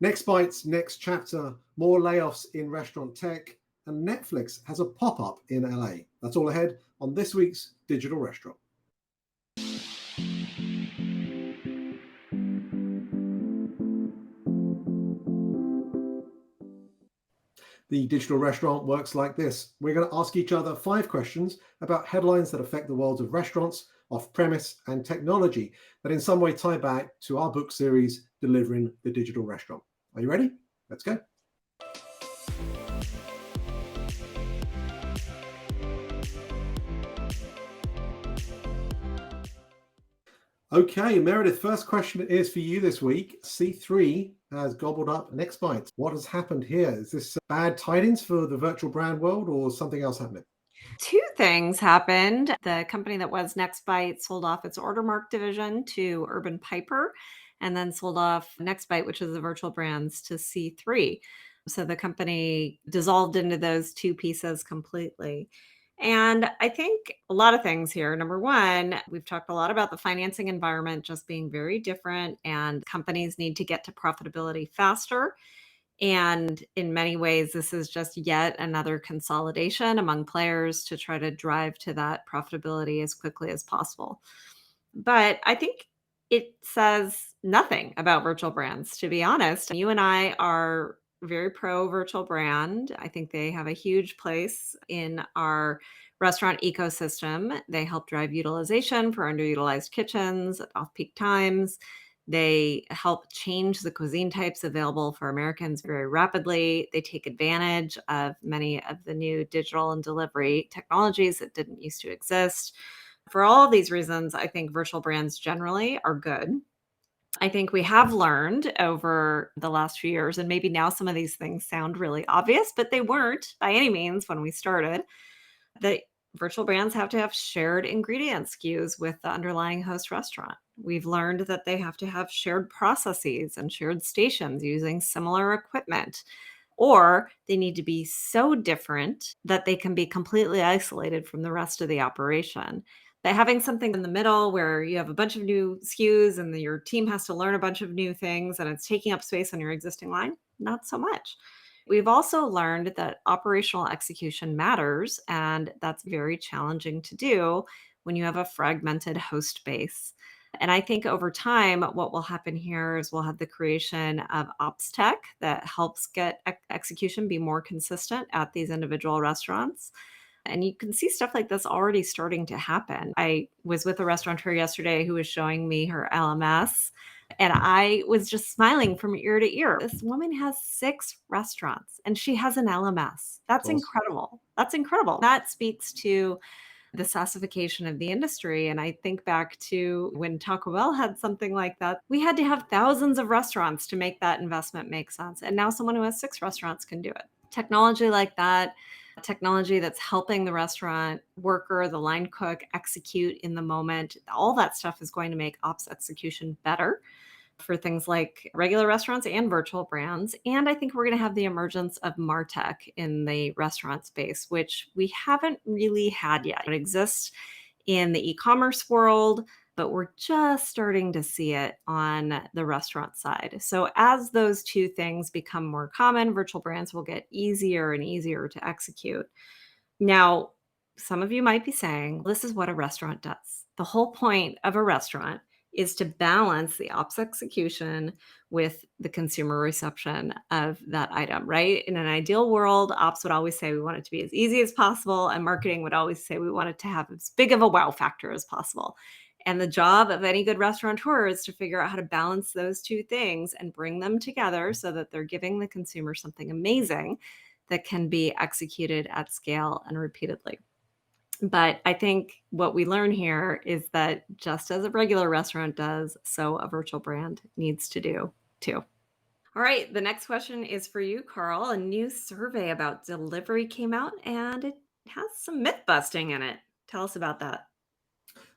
NextBite's next chapter, more layoffs in restaurant tech, and Netflix has a pop-up in LA. That's all ahead on this week's Digital Restaurant. The Digital Restaurant works like this. We're going to ask each other 5 questions about headlines that affect the worlds of restaurants, off-premise, and technology that in some way tie back to our book series, Delivering the Digital Restaurant. Are you ready? Let's go. Okay, Meredith, first question is for you this week. C3 has gobbled up NextBite. What has happened here? Is this bad tidings for the virtual brand world or something else happening? 2 things happened. The company that was NextBite sold off its Ordermark division to Urban Piper and then sold off NextBite, which is the virtual brands, to C3. So the company dissolved into those 2 pieces completely. And I think a lot of things here. Number 1, we've talked a lot about the financing environment just being very different, and companies need to get to profitability faster. And in many ways, this is just yet another consolidation among players to try to drive to that profitability as quickly as possible. But I think it says nothing about virtual brands, to be honest. You and I are very pro virtual brand. I think they have a huge place in our restaurant ecosystem. They help drive utilization for underutilized kitchens at off-peak times. They help change the cuisine types available for Americans very rapidly. They take advantage of many of the new digital and delivery technologies that didn't used to exist. For all of these reasons, I think virtual brands generally are good. I think we have learned over the last few years, and maybe now some of these things sound really obvious, but they weren't by any means when we started, that virtual brands have to have shared ingredient SKUs with the underlying host restaurant. We've learned that they have to have shared processes and shared stations using similar equipment, or they need to be so different that they can be completely isolated from the rest of the operation. But having something in the middle where you have a bunch of new SKUs and your team has to learn a bunch of new things and it's taking up space on your existing line, not so much. We've also learned that operational execution matters, and that's very challenging to do when you have a fragmented host base. And I think over time, what will happen here is we'll have the creation of ops tech that helps get execution be more consistent at these individual restaurants. And you can see stuff like this already starting to happen. I was with a restaurateur yesterday who was showing me her LMS, and I was just smiling from ear to ear. This woman has 6 restaurants and she has an LMS. That's Awesome. incredible. That's incredible. That speaks to the SaaSification of the industry. And I think back to when Taco Bell had something like that. We had to have thousands of restaurants to make that investment make sense. And now someone who has 6 restaurants can do it. Technology like that, technology that's helping the restaurant worker, the line cook execute in the moment, all that stuff is going to make ops execution better for things like regular restaurants and virtual brands. And I think we're going to have the emergence of MarTech in the restaurant space, which we haven't really had yet. It exists in the e-commerce world, but we're just starting to see it on the restaurant side. So as those 2 things become more common, virtual brands will get easier and easier to execute. Now, some of you might be saying, this is what a restaurant does. The whole point of a restaurant is to balance the ops execution with the consumer reception of that item, right? In an ideal world, ops would always say we want it to be as easy as possible, and marketing would always say we want it to have as big of a wow factor as possible. And the job of any good restaurateur is to figure out how to balance those 2 things and bring them together so that they're giving the consumer something amazing that can be executed at scale and repeatedly. But I think what we learn here is that just as a regular restaurant does, so a virtual brand needs to do too. All right, the next question is for you, Carl. A new survey about delivery came out and it has some myth busting in it. Tell us about that.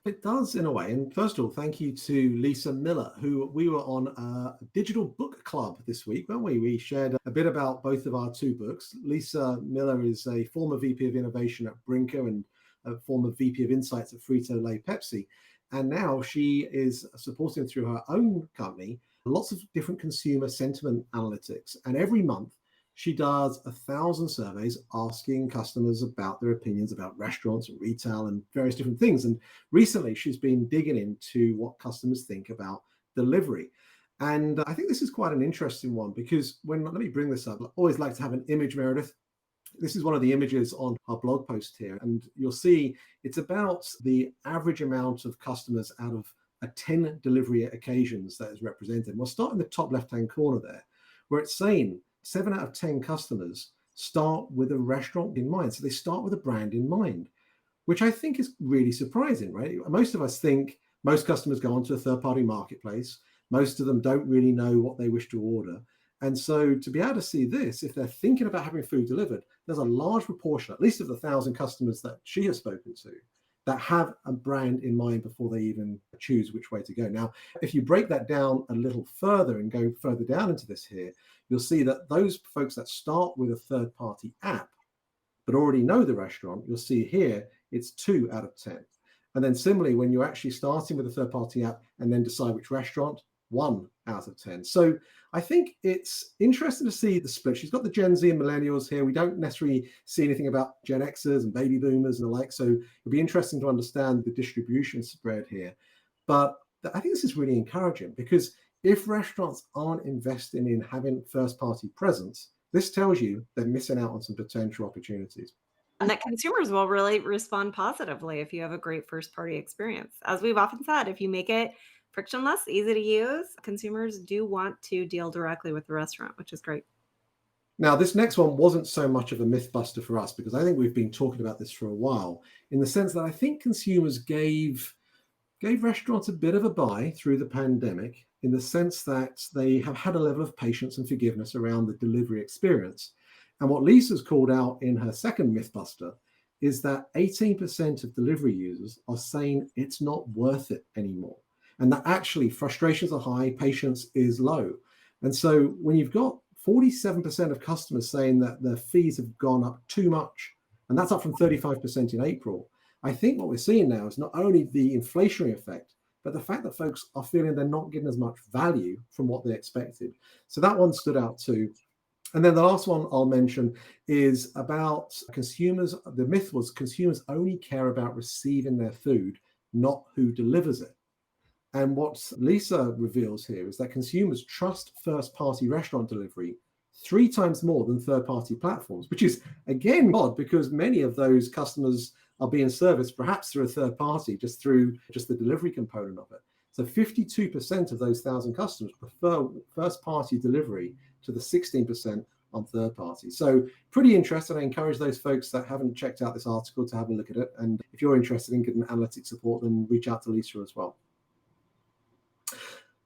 It does in a way. And first of all, thank you to Lisa Miller, who we were on a digital book club this week, weren't we? We shared a bit about both of our 2 books. Lisa Miller is a former VP of Innovation at Brinker and a former VP of Insights at Frito-Lay Pepsi. And now she is supporting through her own company lots of different consumer sentiment analytics. And every month, she does 1,000 surveys asking customers about their opinions about restaurants and retail and various different things. And recently, she's been digging into what customers think about delivery. And I think this is quite an interesting one because let me bring this up. I always like to have an image, Meredith. This is one of the images on our blog post here. And you'll see it's about the average amount of customers out of a 10 delivery occasions that is represented. We'll start in the top left-hand corner there, where it's saying 7 out of 10 customers start with a restaurant in mind. So they start with a brand in mind, which I think is really surprising, right? Most of us think most customers go onto a third-party marketplace. Most of them don't really know what they wish to order. And so to be able to see this, if they're thinking about having food delivered, there's a large proportion, at least of the 1,000 customers that she has spoken to, that have a brand in mind before they even choose which way to go. Now, if you break that down a little further and go further down into this here, you'll see that those folks that start with a third-party app but already know the restaurant, you'll see here it's 2 out of 10. And then similarly, when you're actually starting with a third-party app and then decide which restaurant, 1 out of 10. So I think it's interesting to see the split. She's got the Gen Z and millennials here. We don't necessarily see anything about Gen Xers and baby boomers and the like. So it'll be interesting to understand the distribution spread here. But I think this is really encouraging because if restaurants aren't investing in having first-party presence, this tells you they're missing out on some potential opportunities. And that consumers will really respond positively if you have a great first party experience. As we've often said, if you make it frictionless, easy to use, consumers do want to deal directly with the restaurant, which is great. Now, this next one wasn't so much of a myth buster for us because I think we've been talking about this for a while in the sense that I think consumers gave restaurants a bit of a buy through the pandemic in the sense that they have had a level of patience and forgiveness around the delivery experience. And what Lisa's called out in her second Mythbuster is that 18% of delivery users are saying it's not worth it anymore. And that actually frustrations are high, patience is low. And so when you've got 47% of customers saying that their fees have gone up too much, and that's up from 35% in April, I think what we're seeing now is not only the inflationary effect, but the fact that folks are feeling they're not getting as much value from what they expected. So that one stood out too. And then the last one I'll mention is about consumers. The myth was consumers only care about receiving their food, not who delivers it. And what Lisa reveals here is that consumers trust first-party restaurant delivery 3 times more than third-party platforms, which is, again, odd because many of those customers are being serviced perhaps through a third party, through the delivery component of it. So 52% of those 1,000 customers prefer first-party delivery to the 16% on third party. So pretty interesting. I encourage those folks that haven't checked out this article to have a look at it. And if you're interested in getting analytic support, then reach out to Lisa as well.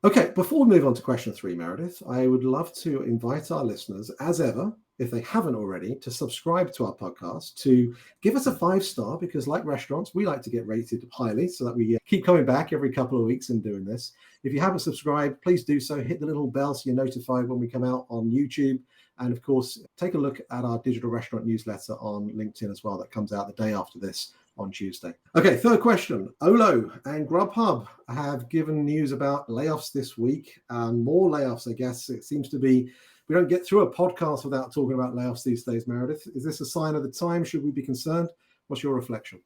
Okay, before we move on to question 3, Meredith, I would love to invite our listeners, as ever, if they haven't already, to subscribe to our podcast, to give us a 5-star, because like restaurants, we like to get rated highly so that we keep coming back every couple of weeks and doing this. If you haven't subscribed, please do so. Hit the little bell so you're notified when we come out on YouTube. And of course, take a look at our digital restaurant newsletter on LinkedIn as well. That comes out the day after this on Tuesday. Okay, third question. Olo and Grubhub have given news about layoffs this week. More layoffs, I guess. It seems to be, we don't get through a podcast without talking about layoffs these days, Meredith. Is this a sign of the time? Should we be concerned? What's your reflection?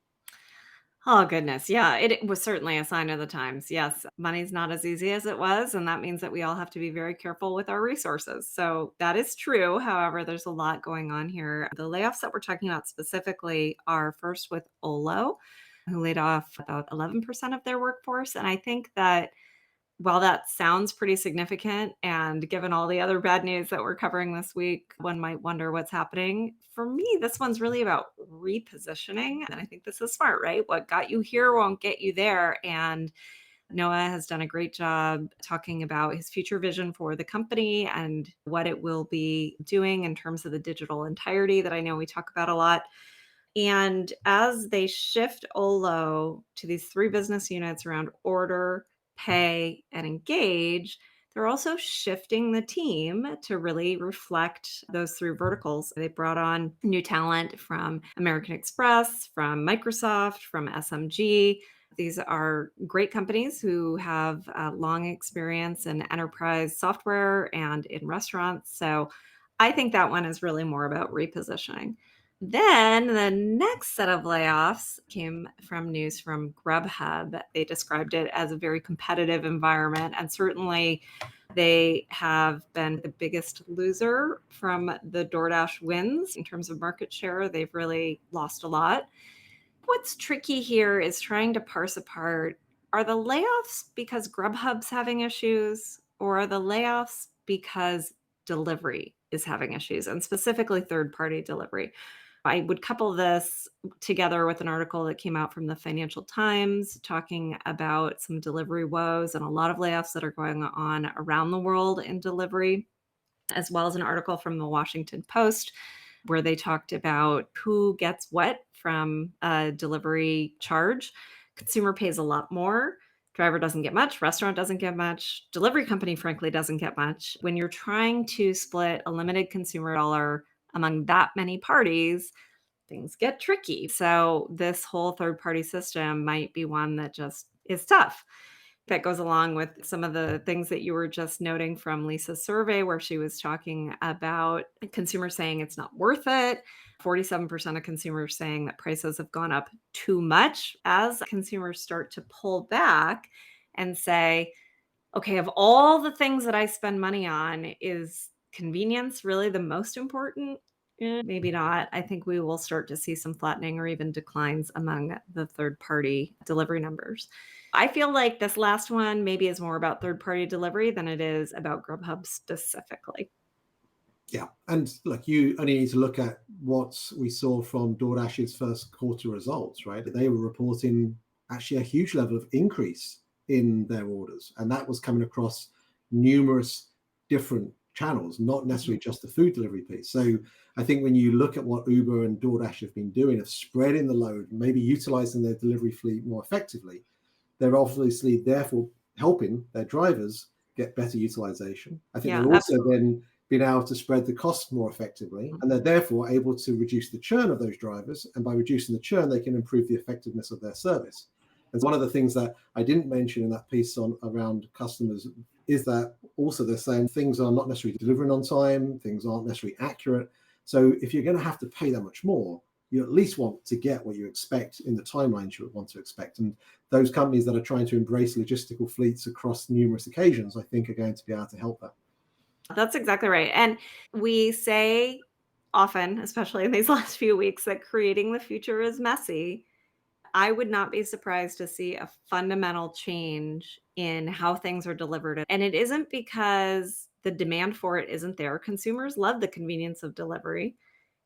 Oh, goodness. Yeah, it was certainly a sign of the times. Yes, money's not as easy as it was. And that means that we all have to be very careful with our resources. So that is true. However, there's a lot going on here. The layoffs that we're talking about specifically are first with Olo, who laid off about 11% of their workforce. And I think that while that sounds pretty significant, and given all the other bad news that we're covering this week, one might wonder what's happening. For me, this one's really about repositioning. And I think this is smart, right? What got you here won't get you there. And Noah has done a great job talking about his future vision for the company and what it will be doing in terms of the digital entirety that I know we talk about a lot. And as they shift Olo to these 3 business units around order, pay, and engage, they're also shifting the team to really reflect those 3 verticals. They brought on new talent from American Express, from Microsoft, from SMG, These are great companies who have long experience in enterprise software and in restaurants. So I think that one is really more about repositioning. Then the next set of layoffs came from news from Grubhub. They described it as a very competitive environment, and certainly they have been the biggest loser from the DoorDash wins in terms of market share. They've really lost a lot. What's tricky here is trying to parse apart, are the layoffs because Grubhub's having issues, or are the layoffs because delivery is having issues, and specifically third party delivery? I would couple this together with an article that came out from the Financial Times talking about some delivery woes and a lot of layoffs that are going on around the world in delivery, as well as an article from the Washington Post where they talked about who gets what from a delivery charge. Consumer pays a lot more. Driver doesn't get much. Restaurant doesn't get much. Delivery company, frankly, doesn't get much. When you're trying to split a limited consumer dollar among that many parties, things get tricky. So this whole third party system might be one that just is tough. That goes along with some of the things that you were just noting from Lisa's survey, where she was talking about consumers saying it's not worth it. 47% of consumers saying that prices have gone up too much. As consumers start to pull back and say, okay, of all the things that I spend money on, is convenience really the most important? Maybe not. I think we will start to see some flattening or even declines among the third party delivery numbers. I feel like this last one maybe is more about third party delivery than it is about Grubhub specifically. Yeah. And look, you only need to look at what we saw from DoorDash's first quarter results, right? They were reporting actually a huge level of increase in their orders. And that was coming across numerous different channels, not necessarily just the food delivery piece. So I think when you look at what Uber and DoorDash have been doing of spreading the load, maybe utilizing their delivery fleet more effectively, they're obviously therefore helping their drivers get better utilization. I think Yeah, they're also absolutely. then being able to spread the costs more effectively, and they're therefore able to reduce the churn of those drivers. And by reducing the churn, they can improve the effectiveness of their service. And one of the things that I didn't mention in that piece on around customers is that also they're saying things are not necessarily delivering on time, things aren't necessarily accurate. So if you're going to have to pay that much more, you at least want to get what you expect in the timelines you would want to expect. And those companies that are trying to embrace logistical fleets across numerous occasions, I think, are going to be able to help that. That's exactly right. And we say often, especially in these last few weeks, that creating the future is messy. I would not be surprised to see a fundamental change in how things are delivered. And it isn't because the demand for it isn't there. Consumers love the convenience of delivery.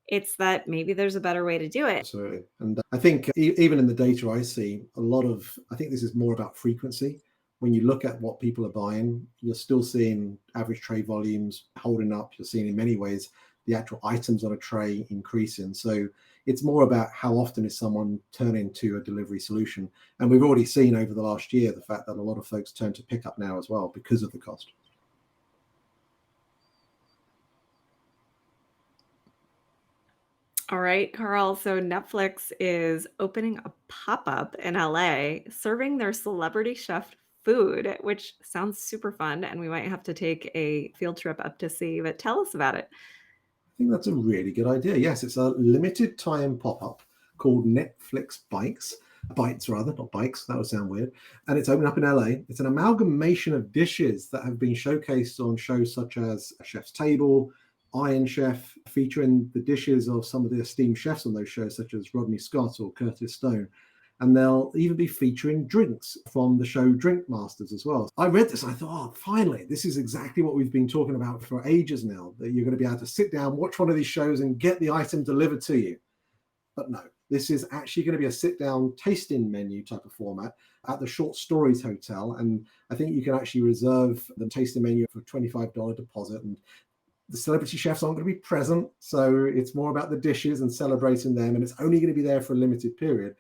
It's that maybe there's a better way to do it. Absolutely. And I think even in the data I see, I think this is more about frequency. When you look at what people are buying, you're still seeing average trade volumes holding up. You're seeing in many ways the actual items on a tray increasing. So it's more about how often is someone turning to a delivery solution. And we've already seen over the last year the fact that a lot of folks turn to pickup now as well because of the cost. All right, Carl. So Netflix is opening a pop-up in LA serving their celebrity chef food, which sounds super fun. And we might have to take a field trip up to see, but tell us about it. I think that's a really good idea. Yes, it's a limited time pop-up called Netflix Bites rather, not bikes. That would sound weird. And it's opening up in LA. It's an amalgamation of dishes that have been showcased on shows such as Chef's Table, Iron Chef, featuring the dishes of some of the esteemed chefs on those shows, such as Rodney Scott or Curtis Stone. And they'll even be featuring drinks from the show Drink Masters as well. I read this and I thought, oh, finally, this is exactly what we've been talking about for ages now, that you're going to be able to sit down, watch one of these shows and get the item delivered to you. But no, this is actually going to be a sit-down tasting menu type of format at the Short Stories Hotel. And I think you can actually reserve the tasting menu for a $25 deposit. And the celebrity chefs aren't going to be present. So it's more about the dishes and celebrating them. And it's only going to be there for a limited period.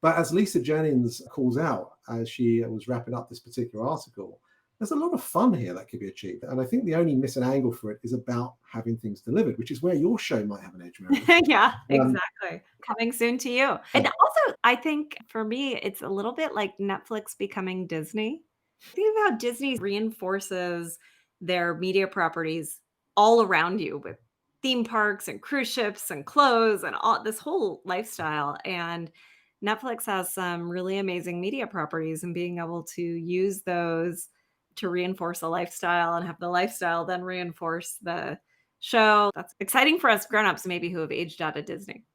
But as Lisa Jennings calls out, as she was wrapping up this particular article, there's a lot of fun here that could be achieved. And I think the only missing angle for it is about having things delivered, which is where your show might have an edge, Meredith. Yeah, Um, exactly. Coming soon to you. And also, I think for me, it's a little bit like Netflix becoming Disney. Think of how Disney reinforces their media properties all around you with theme parks and cruise ships and clothes and all this whole lifestyle. And Netflix has some really amazing media properties, and being able to use those to reinforce a lifestyle and have the lifestyle then reinforce the show. That's exciting for us grown-ups maybe who have aged out of Disney.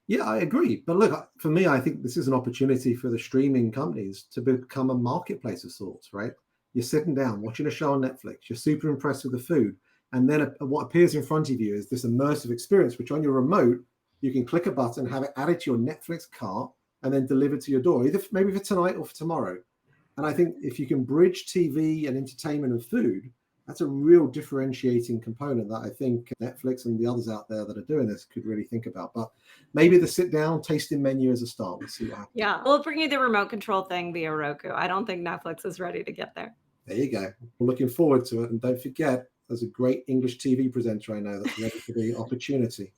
Yeah, I agree. But look, for me, I think this is an opportunity for the streaming companies to become a marketplace of sorts, right? You're sitting down, watching a show on Netflix, you're super impressed with the food. And then what appears in front of you is this immersive experience, which on your remote, you can click a button, have it added to your Netflix cart, and then delivered to your door, either maybe for tonight or for tomorrow. And I think if you can bridge TV and entertainment and food, that's a real differentiating component that I think Netflix and the others out there that are doing this could really think about. But maybe the sit down tasting menu as a start. We'll see what happens. Yeah, we'll bring you the remote control thing via Roku. I don't think Netflix is ready to get there. There you go. We're looking forward to it. And don't forget, there's a great English TV presenter I know that's ready for the opportunity.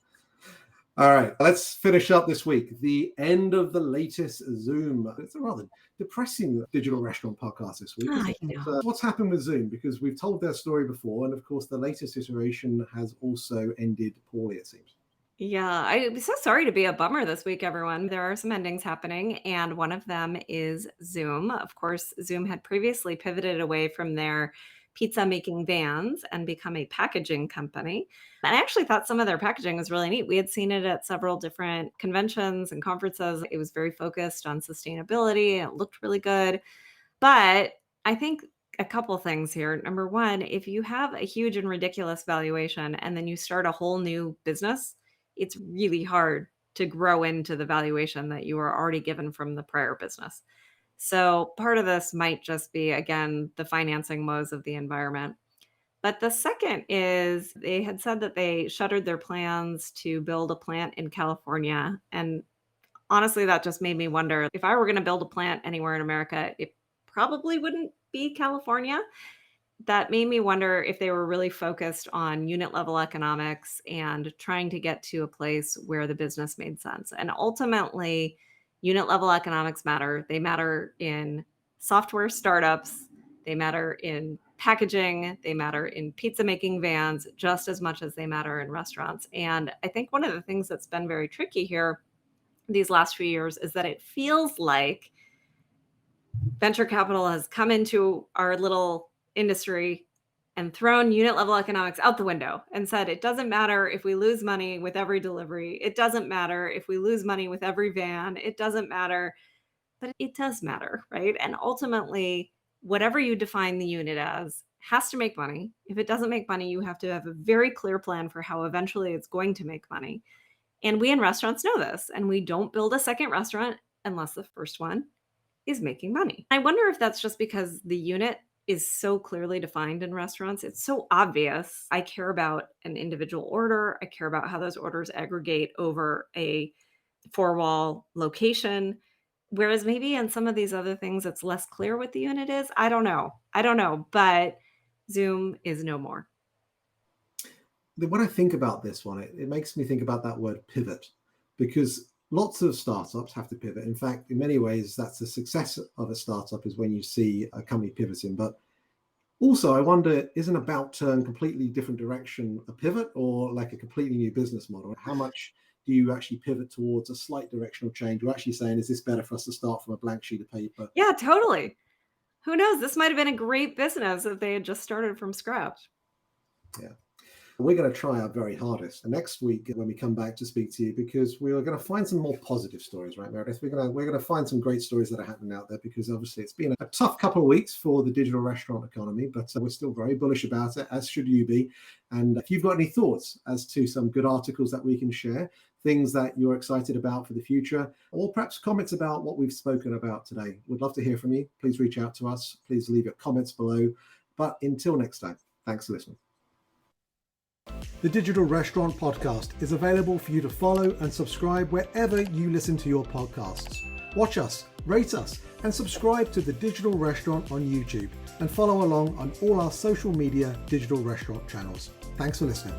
All right, let's finish up this week. The end of the latest Zume. It's a rather depressing digital restaurant podcast this week. I know. What's happened with Zume? Because we've told their story before, and of course, the latest iteration has also ended poorly, it seems. Yeah, I'm so sorry to be a bummer this week, everyone. There are some endings happening, and one of them is Zume. Of course, Zume had previously pivoted away from their pizza making vans and become a packaging company. And I actually thought some of their packaging was really neat. We had seen it at several different conventions and conferences. It was very focused on sustainability. It looked really good. But I think a couple things here. Number one, if you have a huge and ridiculous valuation and then you start a whole new business, it's really hard to grow into the valuation that you were already given from the prior business. So part of this might just be, again, the financing woes of the environment. But the second is they had said that they shuttered their plans to build a plant in California. And honestly, that just made me wonder, if I were going to build a plant anywhere in America, it probably wouldn't be California. That made me wonder if they were really focused on unit level economics and trying to get to a place where the business made sense. And ultimately, unit level economics matter. They matter in software startups, they matter in packaging, they matter in pizza making vans just as much as they matter in restaurants. And I think one of the things that's been very tricky here these last few years is that it feels like venture capital has come into our little industry and thrown unit level economics out the window and said, it doesn't matter if we lose money with every delivery. It doesn't matter if we lose money with every van. It doesn't matter, but it does matter, right? And ultimately, whatever you define the unit as has to make money. If it doesn't make money, you have to have a very clear plan for how eventually it's going to make money. And we in restaurants know this, and we don't build a second restaurant unless the first one is making money. I wonder if that's just because the unit is so clearly defined in restaurants. It's so obvious. I care about an individual order. I care about how those orders aggregate over a four-wall location. Whereas maybe in some of these other things, it's less clear what the unit is. I don't know. But Zume is no more. When I think about this one, it makes me think about that word pivot, because lots of startups have to pivot. In fact, in many ways, that's the success of a startup, is when you see a company pivoting. But also, I wonder, is an about turn completely different direction a pivot, or like a completely new business model? How much do you actually pivot towards a slight directional change? We're actually saying, is this better for us to start from a blank sheet of paper? Yeah, totally. Who knows? This might have been a great business if they had just started from scratch. Yeah. We're going to try our very hardest next week when we come back to speak to you, because we are going to find some more positive stories, right, Meredith? We're going to find some great stories that are happening out there, because obviously it's been a tough couple of weeks for the digital restaurant economy, but we're still very bullish about it, as should you be. And if you've got any thoughts as to some good articles that we can share, things that you're excited about for the future, or perhaps comments about what we've spoken about today, we'd love to hear from you. Please reach out to us. Please leave your comments below. But until next time, thanks for listening. The Digital Restaurant Podcast is available for you to follow and subscribe wherever you listen to your podcasts. Watch us, rate us, and subscribe to The Digital Restaurant on YouTube, and follow along on all our social media digital restaurant channels. Thanks for listening.